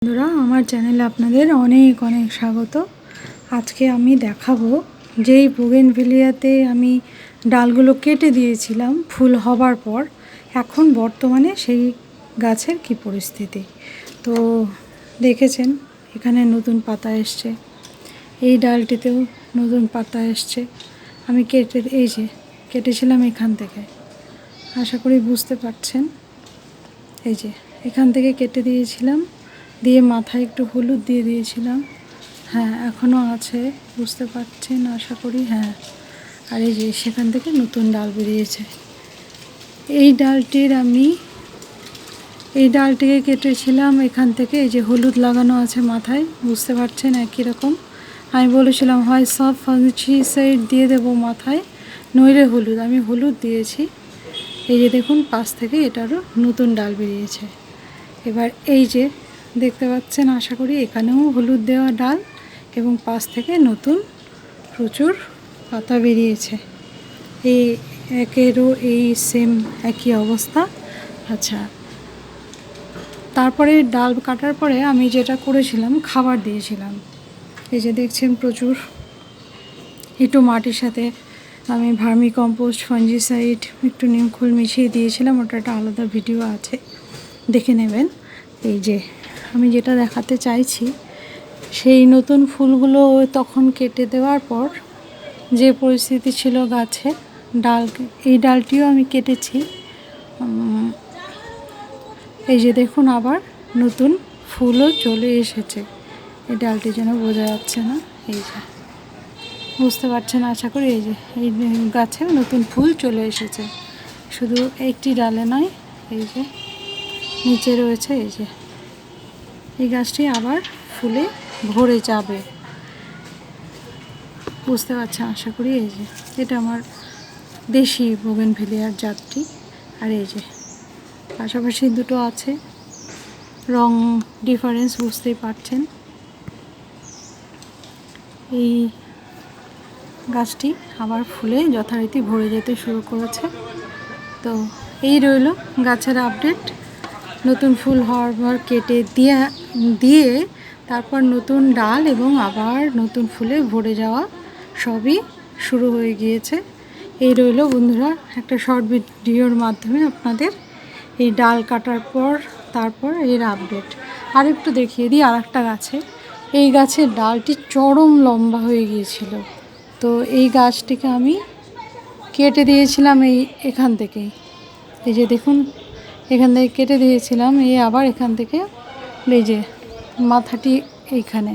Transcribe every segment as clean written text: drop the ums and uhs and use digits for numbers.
বন্ধুরা, আমার চ্যানেলে আপনাদের অনেক অনেক স্বাগত। আজকে আমি দেখাবো যেই বোগেনভিলিয়াতে আমি ডালগুলো কেটে দিয়েছিলাম ফুল হবার পর এখন বর্তমানে সেই গাছের কি পরিস্থিতি। তো দেখেছেন এখানে নতুন পাতা এসছে, এই ডালটিতেও নতুন পাতা এসছে। আমি কেটেছিলাম এখান থেকে, আশা করি বুঝতে পারছেন। এই যে এখান থেকে কেটে দিয়েছিলাম, দিয়ে মাথায় একটু হলুদ দিয়ে দিয়েছিলাম। হ্যাঁ, এখনও আছে, বুঝতে পারছেন আশা করি। হ্যাঁ, আর এই যে সেখান থেকে নতুন ডাল বেরিয়েছে। এই ডালটিকে কেটেছিলাম এখান থেকে। এই যে হলুদ লাগানো আছে মাথায়, বুঝতে পারছেন একই রকম। আমি বলেছিলাম হয় সব ফাঙ্গিসাইড দিয়ে দেবো মাথায়, নইলে হলুদ। আমি হলুদ দিয়েছি। এই যে দেখুন পাশ থেকে এটারও নতুন ডাল বেরিয়েছে। এবার এই যে দেখতে পাচ্ছেন আশা করি, এখানেও হলুদ দেওয়া ডাল এবং পাশ থেকে নতুন প্রচুর পাতা বেরিয়েছে। এই একেরও এই সেম একই অবস্থা। আচ্ছা, তারপরে ডাল কাটার পরে আমি যেটা করেছিলাম, খাবার দিয়েছিলাম। এই যে দেখছেন প্রচুর, একটু মাটির সাথে আমি ভার্মি কম্পোস্ট, ফাঙ্গিসাইড, একটু নিমখোল মিশিয়ে দিয়েছিলাম। ওটা একটা আলাদা ভিডিও আছে, দেখে নেবেন। এই যে আমি যেটা দেখাতে চাইছি, সেই নতুন ফুলগুলো তখন কেটে দেওয়ার পর যে পরিস্থিতি ছিল গাছে, এই ডালটিও আমি কেটেছি। এই যে দেখুন আবার নতুন ফুলও চলে এসেছে। এই ডালটি যেন বোঝা যাচ্ছে না, এই যে বুঝতে পারছেন আশা করি। এই যে এই গাছে নতুন ফুল চলে এসেছে, শুধু একটি ডালে নয়, এই যে নিচে রয়েছে। এই যে এই গাছটি আবার ফুলে ভরে যাবে, বুঝতে পারছেন আশা করি। এই যে এটা আমার দেশি বোগেনভিলিয়ার জাতটি। আর এই যে পাশাপাশি দুটো আছে, রং ডিফারেন্স বুঝতেই পারছেন। এই গাছটি আবার ফুলে যথারীতি ভরে যেতে শুরু করেছে। তো এই রইল গাছের আপডেট। নতুন ফুল হওয়ার পর কেটে দিয়ে তারপর নতুন ডাল এবং আবার নতুন ফুলে ভরে যাওয়া সবই শুরু হয়ে গিয়েছে। এই রইল বন্ধুরা একটা শর্ট ভিডিওর মাধ্যমে আপনাদের এই ডাল কাটার পর তারপর এর আপডেট। আর একটু দেখিয়ে দিই আর একটা গাছে। এই গাছের ডালটি চরম লম্বা হয়ে গিয়েছিল, তো এই গাছটিকে আমি কেটে দিয়েছিলাম এখান থেকেই। এই যে দেখুন এখান থেকে কেটে দিয়েছিলাম, এই আবার এখান থেকে এই যে মাথাটি এইখানে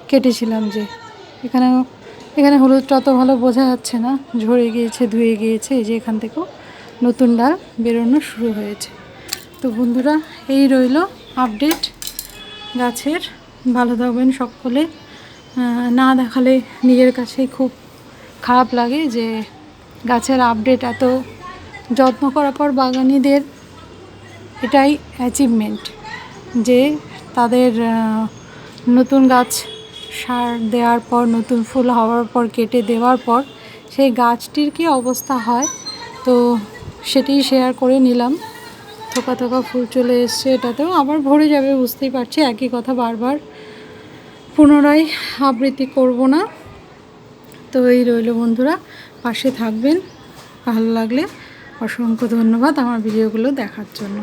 কেটেছিলাম। যে এখানে হলুদটা অত ভালো বোঝা যাচ্ছে না, ঝরে গিয়েছে, ধুয়ে গিয়েছে। এই যে এখান থেকেও নতুন ডাল বেরোনো শুরু হয়েছে। তো বন্ধুরা, এই রইল আপডেট গাছের। ভালো থাকবেন সকলে। না দেখালে নিজের কাছেই খুব খারাপ লাগে যে গাছের আপডেট এত যত্ন করার পর বাগানিদের এটাই অ্যাচিভমেন্ট যে তাদের নতুন গাছ সার দেওয়ার পর, নতুন ফুল হওয়ার পর, কেটে দেওয়ার পর সেই গাছটির কী অবস্থা হয়, তো সেটি শেয়ার করে নিলাম। থোকা থোকা ফুল চলে এসছে, এটাতেও আবার ভরে যাবে, বুঝতেই পারছি। একই কথা বারবার পুনরায় আবৃত্তি করব না। তো এই রইল বন্ধুরা, পাশে থাকবেন। ভালো লাগলে অসংখ্য ধন্যবাদ আমার ভিডিওগুলো দেখার জন্য।